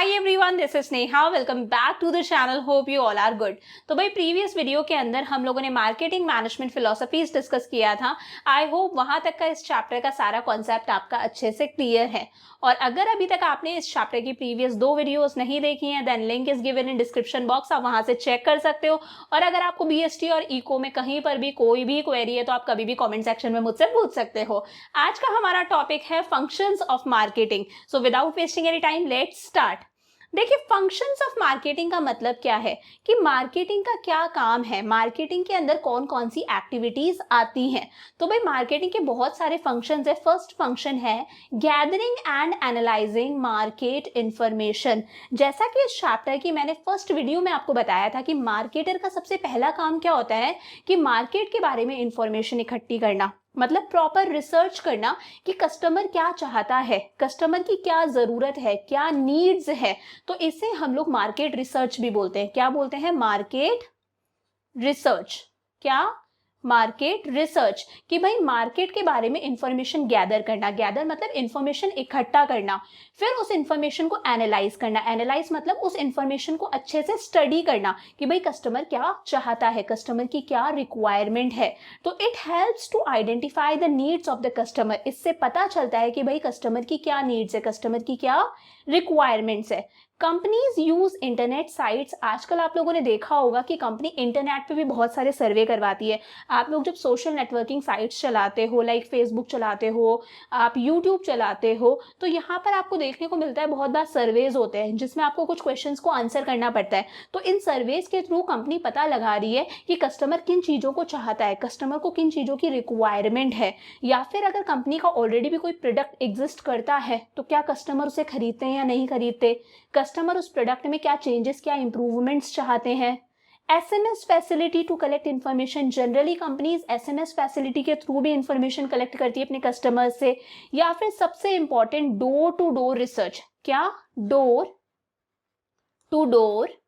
Hi everyone, this is Sneha. Welcome back to the channel. Hope you all are good. तो भाई previous video के अंदर हम लोगों ने मार्केटिंग मैनेजमेंट फिलोसफीज डिस्कस किया था। आई होप वहां तक का इस चैप्टर का सारा कॉन्सेप्ट आपका अच्छे से क्लियर है। और अगर अभी तक आपने इस चैप्टर की प्रीवियस 2 वीडियोस नहीं देखी हैं, then link is given in description box, आप वहां से चेक कर सकते हो। और अगर आपको बीएसटी और इको में कहीं पर भी कोई भी क्वेरी है तो आप कभी भी कॉमेंट सेक्शन में मुझसे पूछ सकते हो। आज का हमारा टॉपिक है functions of marketing. So without wasting any time, let's start. देखिए, फंक्शंस ऑफ मार्केटिंग का मतलब क्या है कि मार्केटिंग का क्या काम है, मार्केटिंग के अंदर कौन कौन सी एक्टिविटीज आती हैं। तो भाई मार्केटिंग के बहुत सारे फंक्शंस है। फर्स्ट फंक्शन है gathering and analysing market information. जैसा कि इस चैप्टर की मैंने फर्स्ट वीडियो में आपको बताया था कि मार्केटर का सबसे पहला काम क्या होता है कि मार्केट के बारे में इंफॉर्मेशन इकट्ठी करना, मतलब प्रॉपर रिसर्च करना कि कस्टमर क्या चाहता है, कस्टमर की क्या जरूरत है, क्या नीड्स है। तो इसे हम लोग मार्केट रिसर्च भी बोलते हैं। क्या बोलते हैं? Market research. क्या? Market research. कि भाई मार्केट के बारे में इंफॉर्मेशन गैदर करना, गैदर मतलब इंफॉर्मेशन इकट्ठा करना, फिर उस इंफॉर्मेशन को एनालाइज करना। एनालाइज मतलब उस इंफॉर्मेशन को अच्छे से स्टडी करना कि भाई कस्टमर क्या चाहता है, कस्टमर की क्या रिक्वायरमेंट है। तो it helps to identify the needs of the customer. इससे पता चलता है कि भाई कस्टमर की क्या नीड्स है, कस्टमर की क्या रिक्वायरमेंट्स है। Companies use internet sites. आजकल आप लोगों ने देखा होगा कि कंपनी इंटरनेट पे भी बहुत सारे सर्वे करवाती है। आप लोग जब सोशल नेटवर्किंग साइट्स चलाते हो, लाइक फेसबुक चलाते हो, आप यूट्यूब चलाते हो, तो यहाँ पर आपको देखने को मिलता है बहुत बार सर्वेज होते हैं जिसमें आपको कुछ क्वेश्चंस को आंसर करना पड़ता है। तो इन सर्वेज के थ्रू कंपनी पता लगा रही है कि कस्टमर किन चीज़ों को चाहता है, कस्टमर को किन चीज़ों की रिक्वायरमेंट है। या फिर अगर कंपनी का ऑलरेडी भी कोई प्रोडक्ट एग्जिस्ट करता है तो क्या कस्टमर उसे खरीदते हैं या नहीं खरीदते, कस्टमर उस प्रोडक्ट में क्या चेंजेस, क्या इंप्रूवमेंट्स चाहते हैं। SMS facility to collect information. Generally companies SMS facility के थ्रू भी इंफॉर्मेशन कलेक्ट करती है अपने कस्टमर से। या फिर सबसे important door to door research. क्या? Door to door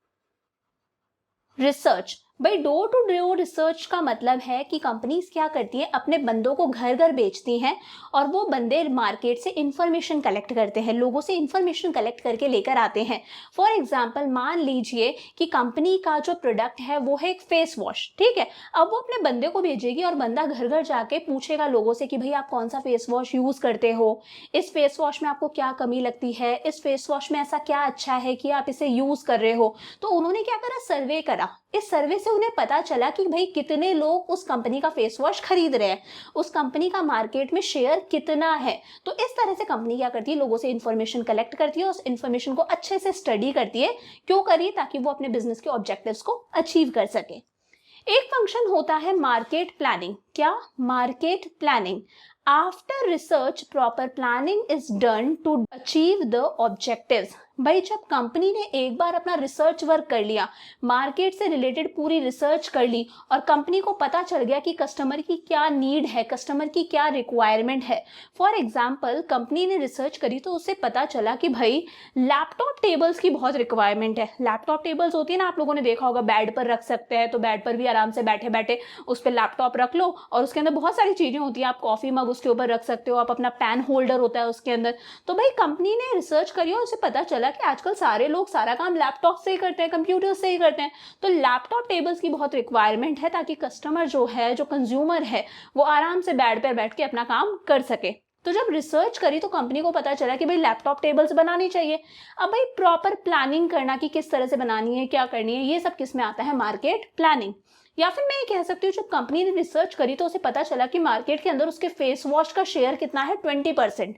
research. भाई डोर टू डोर रिसर्च का मतलब है कि कंपनीज क्या करती हैं, अपने बंदों को घर घर बेचती हैं और वो बंदे मार्केट से इंफॉर्मेशन कलेक्ट करते हैं, लोगों से इंफॉर्मेशन कलेक्ट करके लेकर आते हैं। फॉर एग्जांपल मान लीजिए कि कंपनी का जो प्रोडक्ट है वो है एक फेस वॉश, ठीक है। अब वो अपने बंदे को भेजेगी और बंदा घर घर जाके पूछेगा लोगों से कि भाई आप कौन सा फेस वॉश यूज करते हो, इस फेस वॉश में आपको क्या कमी लगती है, इस फेस वॉश में ऐसा क्या अच्छा है कि आप इसे यूज कर रहे हो। तो उन्होंने क्या करा? सर्वे करा। इस सर्वे से उन्हें पता चला कि भाई कितने लोग उस कंपनी का फेस वॉश खरीद रहे हैं, उस कंपनी का मार्केट में शेयर कितना है। तो इस तरह से कंपनी क्या करती है, लोगों से इंफॉर्मेशन कलेक्ट करती है, उस इंफॉर्मेशन को अच्छे से स्टडी करती है। क्यों करिए? ताकि वो अपने बिजनेस के ऑब्जेक्टिव्स को अचीव कर सके। एक फंक्शन होता है मार्केट प्लानिंग। क्या? Market planning. After research proper planning is done to achieve the objectives. भाई जब कंपनी ने एक बार अपना रिसर्च वर्क कर लिया, मार्केट से रिलेटेड पूरी रिसर्च कर ली और कंपनी को पता चल गया कि कस्टमर की क्या नीड है, कस्टमर की क्या रिक्वायरमेंट है। फॉर एग्जांपल कंपनी ने रिसर्च करी तो उससे पता चला कि भाई लैपटॉप टेबल्स की बहुत रिक्वायरमेंट है। लैपटॉप टेबल्स होती है ना, आप लोगों ने देखा होगा, बेड पर रख सकते हैं, तो बेड पर भी आराम से बैठे बैठे उस पर लैपटॉप रख लो और उसके अंदर बहुत सारी चीजें होती हैं। आप कॉफी मग उसके ऊपर रख सकते हो, आप अपना पेन होल्डर होता है उसके अंदर। तो भाई कंपनी ने रिसर्च करी और उसे पता चला कि आजकल सारे लोग सारा काम लैपटॉप से ही करते हैं, कंप्यूटर से ही करते हैं। तो लैपटॉप टेबल्स की बहुत रिक्वायरमेंट है ताकि कस्टमर जो है, जो कंज्यूमर है, वो आराम से बेड पर बैठ के अपना काम कर सके। तो जब रिसर्च करी तो कंपनी को पता चला कि भाई लैपटॉप टेबल्स बनानी चाहिए। अब भाई प्रॉपर प्लानिंग करना कि किस तरह से बनानी है, क्या करनी है, ये सब किस में आता है? Market planning. या फिर मैं ये कह सकती हूँ जब कंपनी ने रिसर्च करी तो उसे पता चला कि मार्केट के अंदर उसके फेस वॉश का शेयर कितना है? 20%।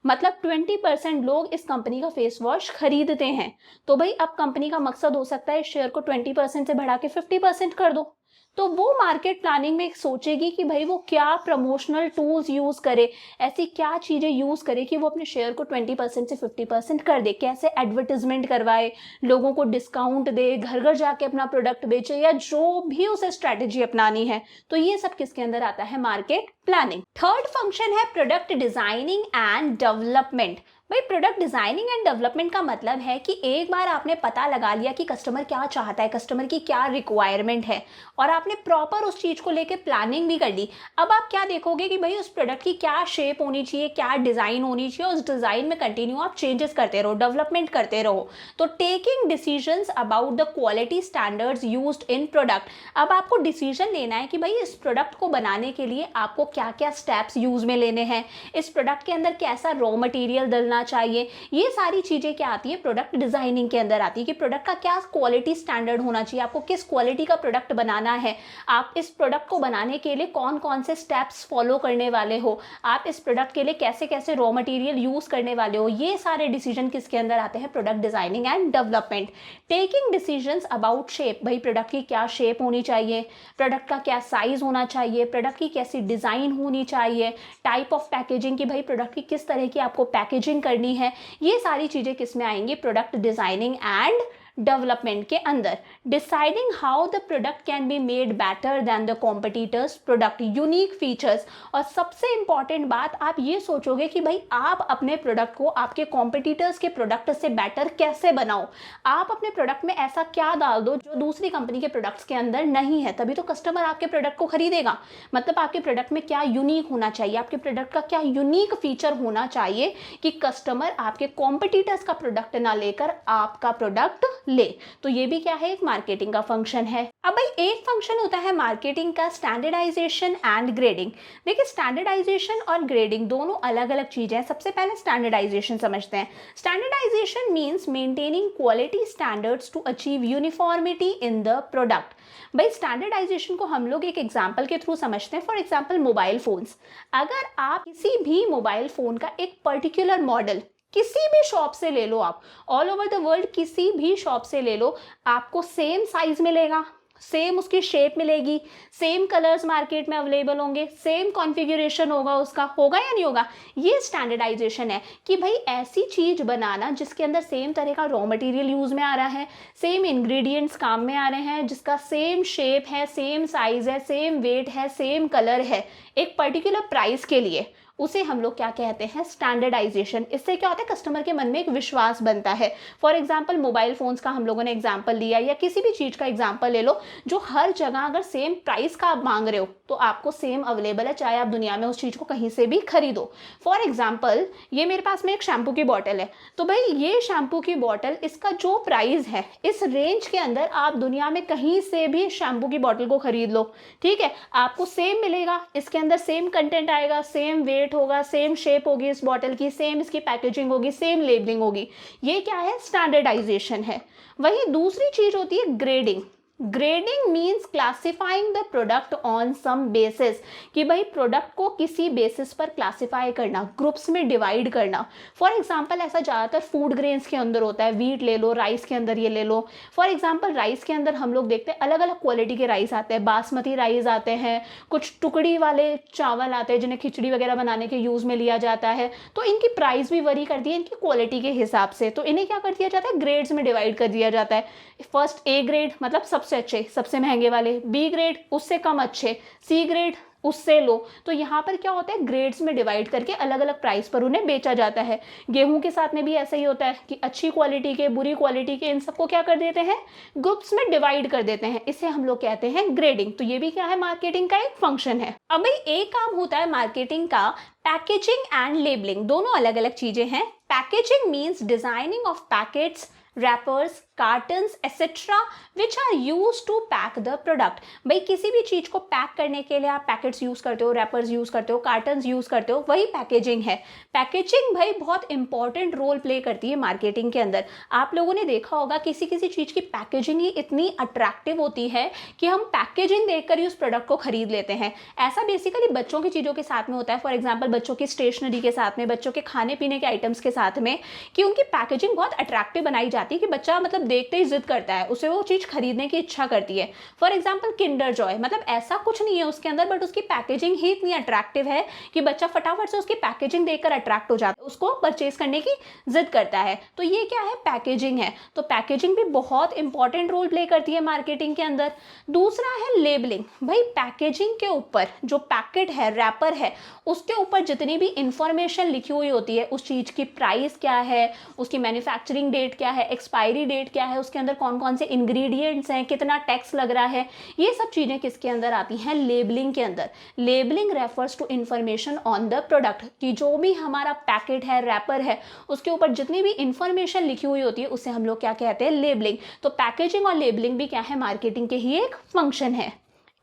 मतलब 20% लोग इस कंपनी का फेस वॉश खरीदते हैं। तो भाई अब कंपनी का मकसद हो सकता है इस शेयर को 20% से बढ़ा के 50% कर दो। तो वो मार्केट प्लानिंग में सोचेगी कि भाई वो क्या प्रमोशनल टूल्स यूज करे, ऐसी क्या चीजें यूज करे कि वो अपने शेयर को 20% से 50% कर दे। कैसे एडवर्टीजमेंट करवाए, लोगों को डिस्काउंट दे, घर घर जाके अपना प्रोडक्ट बेचे, या जो भी उसे स्ट्रेटेजी अपनानी है। तो ये सब किसके अंदर आता है? Market planning. थर्ड फंक्शन है प्रोडक्ट डिजाइनिंग एंड डेवलपमेंट। भाई प्रोडक्ट डिजाइनिंग एंड डेवलपमेंट का मतलब है कि एक बार आपने पता लगा लिया कि कस्टमर क्या चाहता है, कस्टमर की क्या रिक्वायरमेंट है, और आपने प्रॉपर उस चीज को लेके प्लानिंग भी कर ली। अब आप क्या देखोगे कि भाई उस प्रोडक्ट की क्या शेप होनी चाहिए, क्या डिजाइन होनी चाहिए, उस डिजाइन में कंटिन्यू आप चेंजेस करते रहो, डेवलपमेंट करते रहो। तो taking decisions about the quality standards used in product. अब आपको डिसीजन लेना है कि भाई इस प्रोडक्ट को बनाने के लिए आपको क्या क्या स्टेप्स यूज में लेने हैं, इस प्रोडक्ट के अंदर कैसा रॉ मटेरियल डलना चाहिए। ये सारी चीजें क्या आती है, प्रोडक्ट डिजाइनिंग के अंदर आती है कि प्रोडक्ट का क्या क्वालिटी स्टैंडर्ड होना चाहिए, आपको किस क्वालिटी का प्रोडक्ट बनाना है, आप इस प्रोडक्ट को बनाने के लिए कौन कौन से स्टेप्स फॉलो करने वाले हो, आप इस प्रोडक्ट के लिए कैसे कैसे रॉ मटेरियल यूज करने वाले हो। ये सारे डिसीजन किसके अंदर आते हैं, product designing and development. Taking decisions about shape, भाई प्रोडक्ट की क्या शेप होनी चाहिए, प्रोडक्ट का क्या साइज होना चाहिए, प्रोडक्ट की कैसी डिजाइन होनी चाहिए, टाइप ऑफ पैकेजिंग की भाई प्रोडक्ट की किस तरह की आपको पैकेजिंग करनी है। ये सारी चीजें किस में आएंगी, प्रोडक्ट डिजाइनिंग एंड डेवलपमेंट के अंदर। Deciding how the product can be made better than the competitors product, unique features. और सबसे इंपॉर्टेंट बात आप ये सोचोगे कि भाई आप अपने प्रोडक्ट को आपके कॉम्पिटिटर्स के प्रोडक्ट से बेटर कैसे बनाओ, आप अपने प्रोडक्ट में ऐसा क्या डाल दो जो दूसरी कंपनी के प्रोडक्ट्स के अंदर नहीं है, तभी तो कस्टमर आपके प्रोडक्ट को खरीदेगा। मतलब आपके प्रोडक्ट में क्या यूनिक होना चाहिए, आपके प्रोडक्ट का क्या यूनिक फीचर होना चाहिए कि कस्टमर आपके कॉम्पिटिटर्स का प्रोडक्ट ना लेकर आपका प्रोडक्ट ले। तो ये भी क्या है, एक मार्केटिंग का फंक्शन है। अब भाई एक फंक्शन होता है मार्केटिंग का स्टैंडर्डाइजेशन एंड ग्रेडिंग। देखिए स्टैंडर्डाइजेशन और ग्रेडिंग दोनों अलग अलग चीजें हैं। सबसे पहले स्टैंडर्डाइजेशन समझते हैं। Standardisation means maintaining quality standards to achieve uniformity in the product. भाई स्टैंडर्डाइजेशन को हम लोग एक एग्जांपल के थ्रू समझते हैं। फॉर एग्जांपल मोबाइल फोन्स, अगर आप किसी भी मोबाइल फोन का एक पर्टिकुलर मॉडल किसी भी शॉप से ले लो, आप ऑल ओवर द वर्ल्ड किसी भी शॉप से ले लो, आपको सेम साइज मिलेगा, सेम उसकी शेप मिलेगी, सेम कलर्स मार्केट में अवेलेबल होंगे, सेम कॉन्फ़िगरेशन होगा उसका, होगा या नहीं होगा। ये स्टैंडर्डाइजेशन है कि भाई ऐसी चीज बनाना जिसके अंदर सेम तरह का रॉ मटेरियल यूज में आ रहा है, सेम इंग्रेडिएंट्स काम में आ रहे हैं, जिसका सेम शेप है, सेम साइज है, सेम वेट है, सेम कलर है, एक पर्टिकुलर प्राइस के लिए, उसे हम लोग क्या कहते हैं, स्टैंडर्डाइजेशन। इससे क्या होता है, कस्टमर के मन में एक विश्वास बनता है। फॉर एग्जांपल मोबाइल फोन्स का हम लोगों ने एग्जांपल लिया, या किसी भी चीज का एग्जांपल ले लो, जो हर जगह अगर सेम प्राइस का आप मांग रहे हो तो आपको सेम अवेलेबल है, चाहे आप दुनिया में उस चीज को कहीं से भी खरीदो। फॉर एग्जाम्पल ये मेरे पास में एक शैम्पू की बॉटल है, तो भाई ये शैम्पू की बॉटल, इसका जो प्राइस है, इस रेंज के अंदर आप दुनिया में कहीं से भी शैम्पू की बॉटल को खरीद लो, ठीक है, आपको सेम मिलेगा, इसके अंदर सेम कंटेंट आएगा, सेम वेट होगा, सेम शेप होगी इस बॉटल की, सेम इसकी पैकेजिंग होगी, सेम लेबलिंग होगी। ये क्या है, स्टैंडर्डाइजेशन है। वही दूसरी चीज होती है grading. Grading means classifying the product on some basis, कि भाई प्रोडक्ट को किसी बेसिस पर क्लासिफाई करना, ग्रुप्स में डिवाइड करना। फॉर एग्जांपल ऐसा ज़्यादातर फूड ग्रेन्स के अंदर होता है, वीट ले लो, राइस के अंदर ये ले लो। फॉर एग्जांपल राइस के अंदर हम लोग देखते हैं अलग अलग क्वालिटी के राइस आते हैं, बासमती राइस आते हैं, कुछ टुकड़ी वाले चावल आते हैं जिन्हें खिचड़ी वगैरह बनाने के यूज़ में लिया जाता है। तो इनकी प्राइस भी वरी करती है इनकी क्वालिटी के हिसाब से, तो इन्हें क्या कर दिया जाता है, ग्रेड्स में डिवाइड कर दिया जाता है। फर्स्ट ए ग्रेड मतलब सबसे अच्छे, सबसे महंगे वाले, बी ग्रेड उससे कम अच्छे, सी ग्रेड उससे लो। तो यहाँ पर क्या होता है, ग्रेड्स में डिवाइड करके अलग अलग प्राइस पर उन्हें बेचा जाता है। गेहूं के साथ में भी ऐसा ही होता है कि अच्छी क्वालिटी के, बुरी क्वालिटी के, इन सबको क्या कर देते हैं, ग्रुप्स में डिवाइड कर देते हैं। इसे हम लोग कहते हैं ग्रेडिंग। तो ये भी क्या है, मार्केटिंग का एक फंक्शन है। अब भाई एक काम होता है मार्केटिंग का पैकेजिंग एंड लेबलिंग, दोनों अलग अलग चीजें हैं। Packaging means designing of packets, wrappers, cartons etcetera which are use to pack the product. भाई किसी भी चीज को पैक करने के लिए आप पैकेट्स यूज करते हो, रैपर्स यूज करते हो, कार्टन्स यूज करते हो, वही पैकेजिंग है। पैकेजिंग भाई बहुत इंपॉर्टेंट रोल प्ले करती है मार्केटिंग के अंदर। आप लोगों ने देखा होगा किसी किसी चीज की पैकेजिंग ही इतनी अट्रैक्टिव होती है कि हम पैकेजिंग देखकर ही उस प्रोडक्ट को खरीद लेते हैं। ऐसा बेसिकली बच्चों की चीजों के साथ में होता है। फॉर एग्जाम्पल बच्चों की स्टेशनरी के साथ में, बच्चों के खाने पीने के आइटम्स के साथ में, कि उनकी पैकेजिंग बहुत अट्रैक्टिव बनाई जाती है कि बच्चा मतलब मतलब देखते ही जिद करता है, उसे वो चीज़ खरीदने की इच्छा करती है। फॉर एग्जाम्पल किंडर जॉय, मतलब ऐसा कुछ नहीं है उसके अंदर, बट उसकी पैकेजिंग ही इतनी अट्रैक्टिव है कि बच्चा फटाफट से उसकी पैकेजिंग देखकर अट्रैक्ट हो जाता है, उसको परचेज करने की जिद करता है। तो ये क्या है, पैकेजिंग है। तो पैकेजिंग भी बहुत इंपॉर्टेंट रोल प्ले करती है मार्केटिंग के अंदर। दूसरा है लेबलिंग। भाई पैकेजिंग के ऊपर जो पैकेट है, रैपर है, उसके ऊपर जितनी भी इंफॉर्मेशन लिखी हुई होती है, उस चीज़ की प्राइस क्या है, उसकी मैन्युफैक्चरिंग डेट क्या है, एक्सपायरी डेट क्या है, उसके अंदर कौन कौन से इंग्रेडिएंट्स हैं, कितना टैक्स लग रहा है, ये सब चीज़ें किसके अंदर आती हैं, लेबलिंग के अंदर। Labelling refers to information on the product, कि जो भी हमारा पैकेट है, रैपर है, उसके ऊपर जितनी भी इंफॉर्मेशन लिखी हुई होती है उसे हम लोग क्या कहते हैं, लेबलिंग। तो पैकेजिंग और लेबलिंग भी क्या है, मार्केटिंग के ही एक फंक्शन है।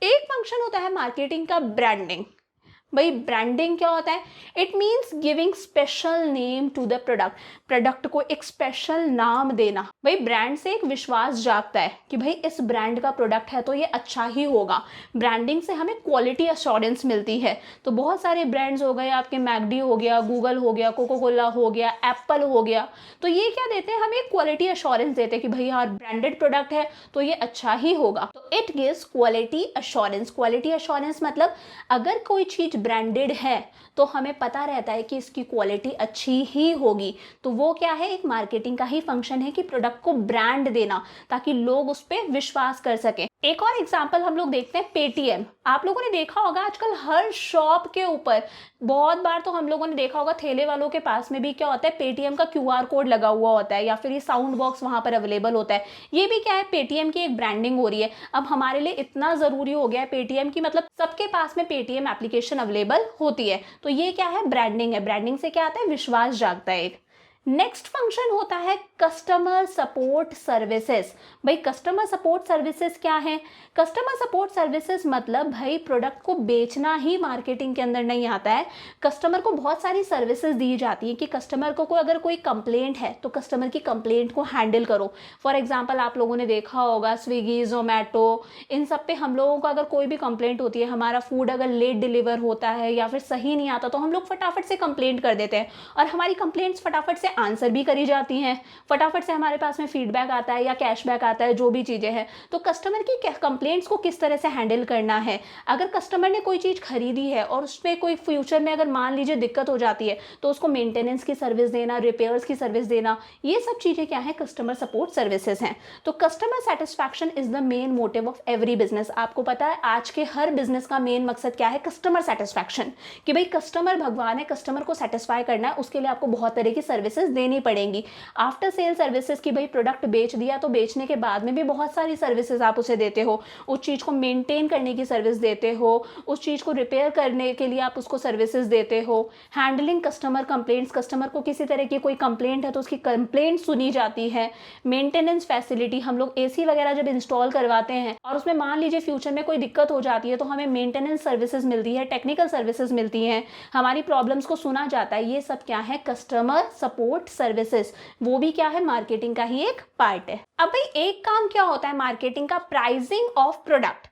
एक फंक्शन होता है मार्केटिंग का ब्रांडिंग। भाई ब्रांडिंग क्या होता है, it means giving special name to the product, product को एक स्पेशल नाम देना। भाई ब्रांड से एक विश्वास जागता है कि भाई इस ब्रांड का प्रोडक्ट है तो ये अच्छा ही होगा। ब्रांडिंग से हमें क्वालिटी अश्योरेंस मिलती है। तो बहुत सारे ब्रांड्स हो गए, आपके मैकडी हो गया, गूगल हो गया, कोको कोला हो गया, एप्पल हो गया, तो ये क्या देते हैं, हमें क्वालिटी अश्योरेंस देते हैं कि भाई यार ब्रांडेड प्रोडक्ट है तो ये अच्छा ही होगा। तो it gives quality assurance. Quality assurance मतलब अगर कोई चीज ब्रांडेड है तो हमें पता रहता है कि इसकी क्वालिटी अच्छी ही होगी। तो वो क्या है, एक मार्केटिंग का ही फंक्शन है कि प्रोडक्ट को ब्रांड देना ताकि लोग उस पर विश्वास कर सकें। एक और एग्जांपल हम लोग देखते हैं, पेटीएम। आप लोगों ने देखा होगा आजकल हर शॉप के ऊपर, बहुत बार तो हम लोगों ने देखा होगा ठेले वालों के पास में भी क्या होता है, पेटीएम का क्यूआर कोड लगा हुआ होता है, या फिर ये साउंड बॉक्स वहां पर अवेलेबल होता है। ये भी क्या है, पेटीएम की एक ब्रांडिंग हो रही है। अब हमारे लिए इतना जरूरी हो गया है पेटीएम की, मतलब सबके पास में पेटीएम एप्लीकेशन अवेलेबल होती है। तो ये क्या है, ब्रांडिंग है। ब्रांडिंग से क्या आता है, विश्वास जागता है एक। नेक्स्ट फंक्शन होता है कस्टमर सपोर्ट सर्विसेज। भाई कस्टमर सपोर्ट सर्विसेज क्या है, कस्टमर सपोर्ट सर्विसेज मतलब भाई प्रोडक्ट को बेचना ही मार्केटिंग के अंदर नहीं आता है। कस्टमर को बहुत सारी सर्विसेज दी जाती है कि कस्टमर को अगर कोई कंप्लेंट है तो कस्टमर की कंप्लेंट को हैंडल करो। फॉर एग्जांपल आप लोगों ने देखा होगा स्विगी, जोमेटो, इन सब पे हम लोगों को अगर कोई भी कंप्लेंट होती है, हमारा फूड अगर लेट डिलीवर होता है या फिर सही नहीं आता, तो हम लोग फटाफट से कंप्लेंट कर देते हैं और हमारी कंप्लेंट्स फटाफट से आंसर भी करी जाती हैं, फटाफट से हमारे पास में फीडबैक आता है या कैशबैक आता है, जो भी चीज़ें हैं। तो कस्टमर की कंप्लेंट्स को किस तरह से हैंडल करना है, अगर कस्टमर ने कोई चीज़ खरीदी है और उस पर कोई फ्यूचर में अगर मान लीजिए दिक्कत हो जाती है तो उसको मेंटेनेंस की सर्विस देना, रिपेयर्स की सर्विस देना, ये सब चीज़ें क्या है, कस्टमर सपोर्ट सर्विसेज हैं। तो customer satisfaction is the main motive of every business. आपको पता है आज के हर बिजनेस का मेन मकसद क्या है, कस्टमर सेटिस्फैक्शन, कि भाई कस्टमर भगवान है, कस्टमर को सेटिस्फाई करना है, उसके लिए आपको बहुत तरह की सर्विसेज देनी पड़ेंगी। आफ्टर सेल सर्विसेज की भाई प्रोडक्ट बेच दिया तो बेचने के बाद में भी बहुत सारी सर्विसेज आप उसे देते हो, उस चीज़ को मेंटेन करने की सर्विस देते हो, उस चीज़ को रिपेयर करने के लिए आप उसको सर्विसेज देते हो। हैंडलिंग कस्टमर कंप्लेंट्स, कस्टमर को किसी तरह की कोई कंप्लेंट है तो उसकी कंप्लेंट सुनी जाती है। मेंटेनेंस फैसिलिटी, हम लोग एसी वगैरह जब इंस्टॉल करवाते हैं और उसमें मान लीजिए फ्यूचर में कोई दिक्कत हो जाती है तो हमें मेंटेनेंस सर्विसेज मिलती है, टेक्निकल सर्विसेज मिलती हैं, हमारी प्रॉब्लम्स को सुना जाता है। ये सब क्या है, कस्टमर सपोर्ट सर्विसेज, वो भी क्या है, मार्केटिंग का ही एक पार्ट है। अब भाई एक काम क्या होता है मार्केटिंग का, प्राइसिंग ऑफ प्रोडक्ट।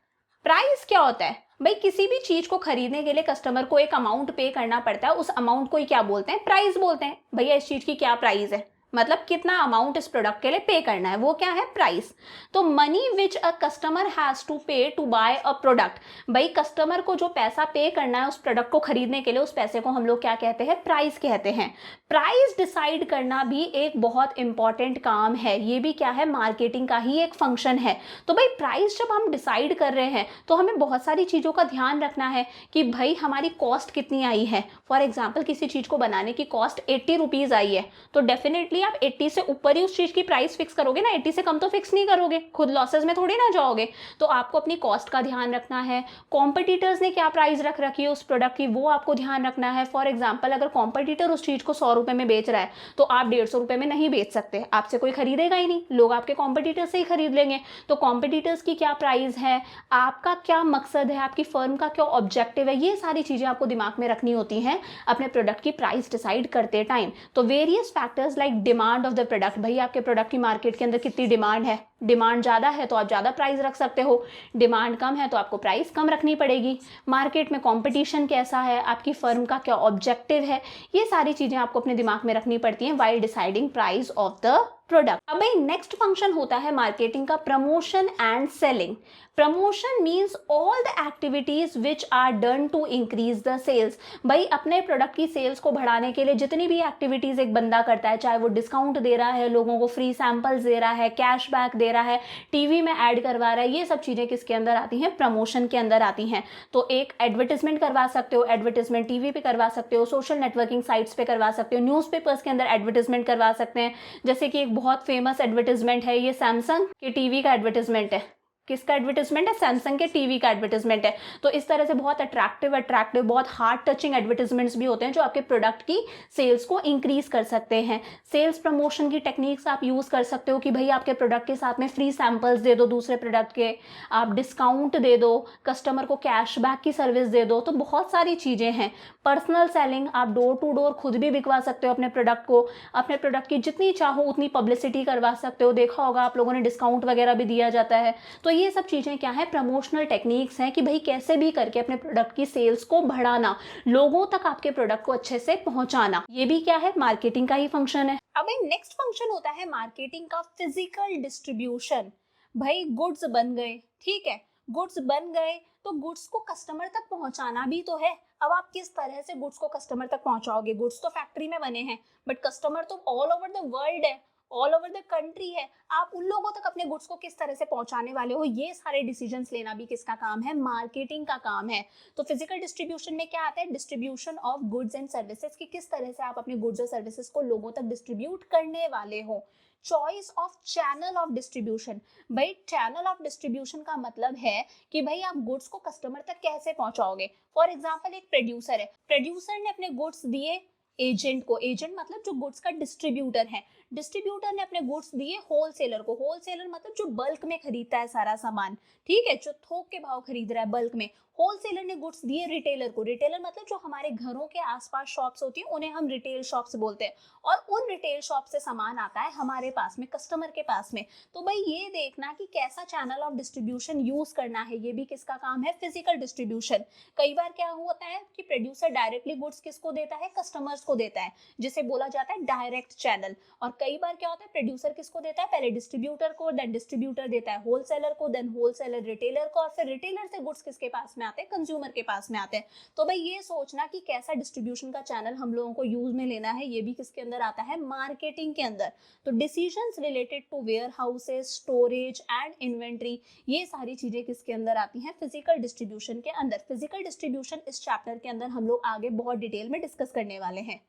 प्राइस क्या होता है, भाई किसी भी चीज को खरीदने के लिए कस्टमर को एक अमाउंट पे करना पड़ता है, उस अमाउंट को ही क्या बोलते हैं, प्राइस बोलते हैं। भैया इस चीज की क्या प्राइस है, मतलब कितना अमाउंट इस प्रोडक्ट के लिए पे करना है, वो क्या है, प्राइस। तो money which a customer has to pay to buy a product, भाई कस्टमर को जो पैसा पे करना है उस प्रोडक्ट को खरीदने के लिए, उस पैसे को हम लोग क्या कहते हैं, प्राइस कहते हैं। प्राइस डिसाइड करना भी एक बहुत इंपॉर्टेंट काम है, ये भी क्या है, मार्केटिंग का ही एक फंक्शन है। तो भाई प्राइस जब हम डिसाइड कर रहे हैं तो हमें बहुत सारी चीज़ों का ध्यान रखना है कि भाई हमारी कॉस्ट कितनी आई है। फॉर एग्जाम्पल किसी चीज़ को बनाने की कॉस्ट 80 रुपीज़ आई है, तो डेफिनेटली आप 80 से ऊपर ही उस चीज की प्राइस फिक्स करोगे ना, 80 से कम तो फिक्स नहीं करोगे, खुद लॉसेस में थोड़ी ना जाओगे। तो आपको अपनी कॉस्ट का ध्यान रखना है, कॉम्पिटिटर्स ने क्या प्राइस रख रखी है उस प्रोडक्ट की वो आपको ध्यान रखना है। फॉर एग्जाम्पल अगर कॉम्पिटिटर उस चीज को 100 रुपए में बेच रहा है तो आप 150 रुपए में नहीं बेच सकते, आपसे कोई खरीदेगा ही नहीं, लोग आपके कॉम्पिटिटर से ही खरीद लेंगे। तो कॉम्पिटिटर्स की क्या प्राइस है, आपका क्या मकसद है, आपकी फर्म का क्या ऑब्जेक्टिव है, ये सारी चीजें आपको दिमाग में रखनी होती हैं अपने प्रोडक्ट की प्राइस डिसाइड करते टाइम। तो various factors like demand of the product, भाई आपके प्रोडक्ट की मार्केट के अंदर कितनी डिमांड है, डिमांड ज़्यादा है तो आप ज़्यादा प्राइस रख सकते हो, डिमांड कम है तो आपको प्राइस कम रखनी पड़ेगी। मार्केट में कंपटीशन कैसा है, आपकी फर्म का क्या ऑब्जेक्टिव है, ये सारी चीज़ें आपको अपने दिमाग में रखनी पड़ती हैं while deciding price of the product. अब भाई नेक्स्ट फंक्शन होता है मार्केटिंग का promotion and selling. Promotion means all the activities which are done to increase the sales. भाई अपने प्रोडक्ट की सेल्स को बढ़ाने के लिए जितनी भी एक्टिविटीज एक बंदा करता है, चाहे वो डिस्काउंट दे रहा है, लोगों को फ्री सैंपल्स दे रहा है, कैशबैक दे रहा है, टीवी में ऐड करवा रहा है, ये सब चीज़ें किसके अंदर आती हैं, प्रमोशन के अंदर आती हैं। तो एक एडवर्टीजमेंट करवा सकते हो, एडवर्टीजमेंट टीवी पे करवा सकते हो, सोशल नेटवर्किंग साइट्स पे करवा सकते हो, न्यूज़पेपर्स के अंदर एडवर्टीजमेंट करवा सकते हैं। जैसे कि एक बहुत फेमस एडवर्टीजमेंट है, ये सैमसंग के टीवी का एडवर्टीजमेंट है। किसका एडवर्टीजमेंट है, सैमसंग के टीवी का एडवर्टीजमेंट है। तो इस तरह से बहुत अट्रैक्टिव बहुत हार्ट टचिंग एडवर्टीजमेंट्स भी होते हैं जो आपके प्रोडक्ट की सेल्स को इंक्रीज कर सकते हैं। सेल्स प्रमोशन की टेक्निक्स आप यूज कर सकते हो कि भाई आपके प्रोडक्ट के साथ में फ्री सैंपल्स दे दो दूसरे प्रोडक्ट के, आप डिस्काउंट दे दो, कस्टमर को कैशबैक की सर्विस दे दो। तो बहुत सारी चीजें हैं। पर्सनल सेलिंग, आप डोर टू डोर खुद भी बिकवा सकते हो अपने प्रोडक्ट को, अपने प्रोडक्ट की जितनी चाहो उतनी पब्लिसिटी करवा सकते हो। देखा होगा आप लोगों ने डिस्काउंट वगैरह भी दिया जाता है। तो ये सब चीजें क्या है, प्रमोशनल टेक्निक्स हैं कि भाई कैसे भी करके अपने प्रोडक्ट की सेल्स को बढ़ाना, लोगों तक आपके प्रोडक्ट को अच्छे से पहुंचाना, ये भी क्या है, मार्केटिंग का ही फंक्शन है। अब नेक्स्ट फंक्शन होता है मार्केटिंग का फिजिकल डिस्ट्रीब्यूशन। भाई गुड्स बन गए, ठीक है, गुड्स बन गए तो गुड्स को कस्टमर तक पहुंचाना भी तो है। अब आप किस तरह से गुड्स को कस्टमर तक पहुंचाओगे, गुड्स तो फैक्ट्री में बने हैं बट कस्टमर तो ऑल ओवर द वर्ल्ड है, ऑल ओवर द कंट्री है। आप उन लोगों तक अपने गुड्स को किस तरह से पहुंचाने वाले हो, ये सारे डिसीजंस लेना भी किसका काम है, मार्केटिंग का काम है। तो फिजिकल डिस्ट्रीब्यूशन में क्या आता है, distribution of goods and services, कि किस तरह से आप अपने गुड्स और सर्विसेज को लोगों तक डिस्ट्रीब्यूट करने वाले हो। Choice of channel of distribution. भाई चैनल ऑफ डिस्ट्रीब्यूशन का मतलब है कि भाई आप गुड्स को कस्टमर तक कैसे पहुंचाओगे। फॉर एग्जाम्पल एक प्रोड्यूसर है, प्रोड्यूसर ने अपने गुड्स दिए एजेंट को, एजेंट मतलब जो गुड्स का डिस्ट्रीब्यूटर है, डिस्ट्रीब्यूटर ने अपने गुड्स दिए होलसेलर को, होलसेलर मतलब जो बल्क में खरीदता है सारा सामान, ठीक है, जो थोक के भाव खरीद रहा है बल्क में। होलसेलर ने गुड्स दिए रिटेलर को, रिटेलर मतलब जो हमारे घरों के आसपास शॉप्स होती है उन्हें हम रिटेल शॉप्स बोलते हैं, और उन रिटेल शॉप से सामान आता है हमारे पास में, कस्टमर के पास में। तो भाई ये देखना कि कैसा चैनल ऑफ डिस्ट्रीब्यूशन यूज करना है, ये भी किसका काम है, फिजिकल डिस्ट्रीब्यूशन। कई बार क्या होता है कि प्रोड्यूसर डायरेक्टली गुड्स किसको देता है, कस्टमर्स को देता है, जिसे बोला जाता है डायरेक्ट चैनल। और कई बार क्या होता है, प्रोड्यूसर किसको देता है, पहले डिस्ट्रीब्यूटर को, देन डिस्ट्रीब्यूटर देता है होलसेलर को, देन होलसेलर रिटेलर को, और फिर रिटेलर से गुड्स किसके पास में आते हैं, कंज्यूमर के पास में आते हैं। तो भाई ये सोचना कि कैसा डिस्ट्रीब्यूशन का चैनल हम लोगों को यूज में लेना है, ये भी किसके अंदर आता है, मार्केटिंग के अंदर। तो decisions related to warehouses, storage and inventory, ये सारी चीजें किसके अंदर आती हैं, फिजिकल डिस्ट्रीब्यूशन के अंदर। फिजिकल डिस्ट्रीब्यूशन इस चैप्टर के अंदर हम लोग आगे बहुत डिटेल में डिस्कस करने वाले हैं।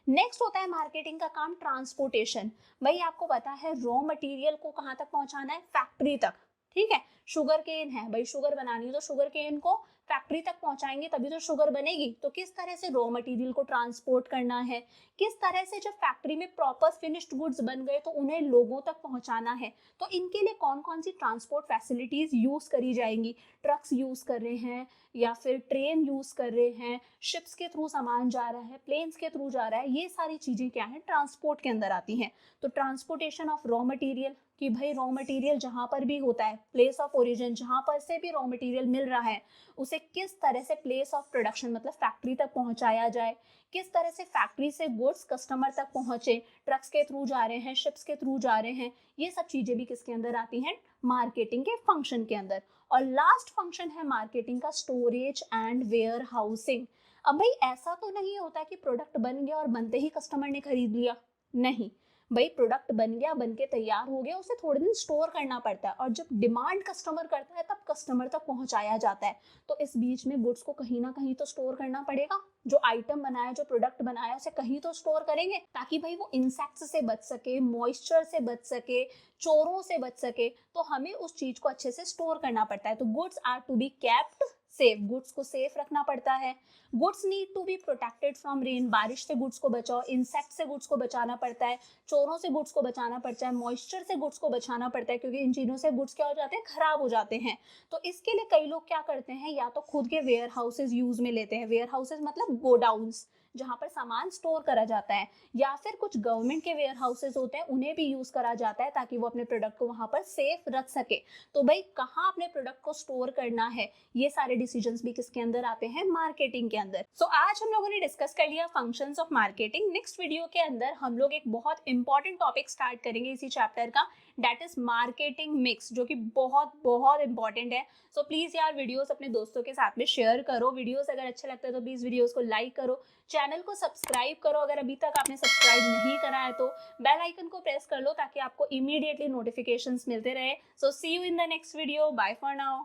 नेक्स्ट होता है मार्केटिंग का काम, ट्रांसपोर्टेशन। भाई आपको पता है रॉ मटेरियल को कहाँ तक पहुंचाना है, फैक्ट्री तक, ठीक है। शुगर केन है, भाई शुगर बनानी है तो शुगर केन को फैक्ट्री तक पहुंचाएंगे तभी तो शुगर बनेगी। तो किस तरह से रॉ मटेरियल को ट्रांसपोर्ट करना है, किस तरह से जब फैक्ट्री में प्रॉपर फिनिश्ड गुड्स बन गए तो उन्हें लोगों तक पहुंचाना है। तो इनके लिए कौन कौन सी ट्रांसपोर्ट फैसिलिटीज यूज करी जाएंगी, ट्रक्स यूज कर रहे हैं या फिर ट्रेन यूज कर रहे हैं, शिप्स के थ्रू सामान जा रहा है, प्लेन्स के थ्रू जा रहा है, ये सारी चीजें क्या है, ट्रांसपोर्ट के अंदर आती हैं। तो ट्रांसपोर्टेशन ऑफ रॉ मटेरियल, कि भाई रॉ मटेरियल जहां पर भी होता है, प्लेस ऑफ ओरिजिन जहां पर से भी रॉ मटेरियल मिल रहा है, उसे किस तरह से प्लेस ऑफ प्रोडक्शन मतलब फैक्ट्री तक पहुंचाया जाए, किस तरह से फैक्ट्री से गुड्स कस्टमर तक पहुंचे, ट्रक्स के थ्रू जा रहे हैं, शिप्स के थ्रू जा रहे हैं, ये सब चीजें भी किसके अंदर आती हैं, मार्केटिंग के फंक्शन के अंदर। और लास्ट फंक्शन है मार्केटिंग का, स्टोरेज एंड वेयर हाउसिंग। अब भाई ऐसा तो नहीं होता कि प्रोडक्ट बन गया और बनते ही कस्टमर ने खरीद लिया, नहीं भाई, प्रोडक्ट बन गया, बन के तैयार हो गया, उसे थोड़े दिन स्टोर करना पड़ता है, और जब डिमांड कस्टमर करता है तब कस्टमर तक पहुंचाया जाता है। तो इस बीच में गुड्स को कहीं ना कहीं तो स्टोर करना पड़ेगा। जो आइटम बनाया, जो प्रोडक्ट बनाया, उसे कहीं तो स्टोर करेंगे ताकि भाई वो इंसेक्ट्स से बच सके, मॉइस्चर से बच सके, चोरों से बच सके। तो हमें उस चीज को अच्छे से स्टोर करना पड़ता है। तो goods are to be kept safe, goods को सेफ रखना पड़ता है। Goods need to be protected from rain, बारिश से गुड्स को बचाओ, इंसेक्ट से गुड्स को बचाना पड़ता है, चोरों से गुड्स को बचाना पड़ता है, मॉइस्चर से गुड्स को बचाना पड़ता है, क्योंकि इन चीजों से गुड्स क्या हो जाते हैं, खराब हो जाते हैं। तो इसके लिए कई लोग क्या करते हैं, या तो खुद के वेयर हाउसेज यूज में लेते हैं, वेयर हाउसेज मतलब गोडाउन्स, जहाँ पर सामान स्टोर करा जाता है, या फिर कुछ गवर्नमेंट के वेयर हाउसेज होते हैं, उन्हें भी यूज करा जाता है ताकि वो अपने प्रोडक्ट को वहां पर सेफ रख सके। तो भाई कहाँ अपने प्रोडक्ट को स्टोर करना है, ये सारे डिसीजंस भी किसके अंदर आते हैं, मार्केटिंग के अंदर। सो आज हम लोगों ने डिस्कस कर लिया functions of marketing. Next video के अंदर हम लोग एक बहुत इंपॉर्टेंट टॉपिक स्टार्ट करेंगे इसी चैप्टर का, दैट इज मार्केटिंग मिक्स, जो कि बहुत बहुत इंपॉर्टेंट है। सो प्लीज यार वीडियोस अपने दोस्तों के साथ में शेयर करो। वीडियोस अगर अच्छे लगते हैं तो प्लीज वीडियोस को लाइक करो, चैनल को सब्सक्राइब करो अगर अभी तक आपने सब्सक्राइब नहीं करा है तो, बेल आइकन को प्रेस कर लो ताकि आपको इमीडिएटली नोटिफिकेशंस मिलते रहे। So see you in the next video, bye for now.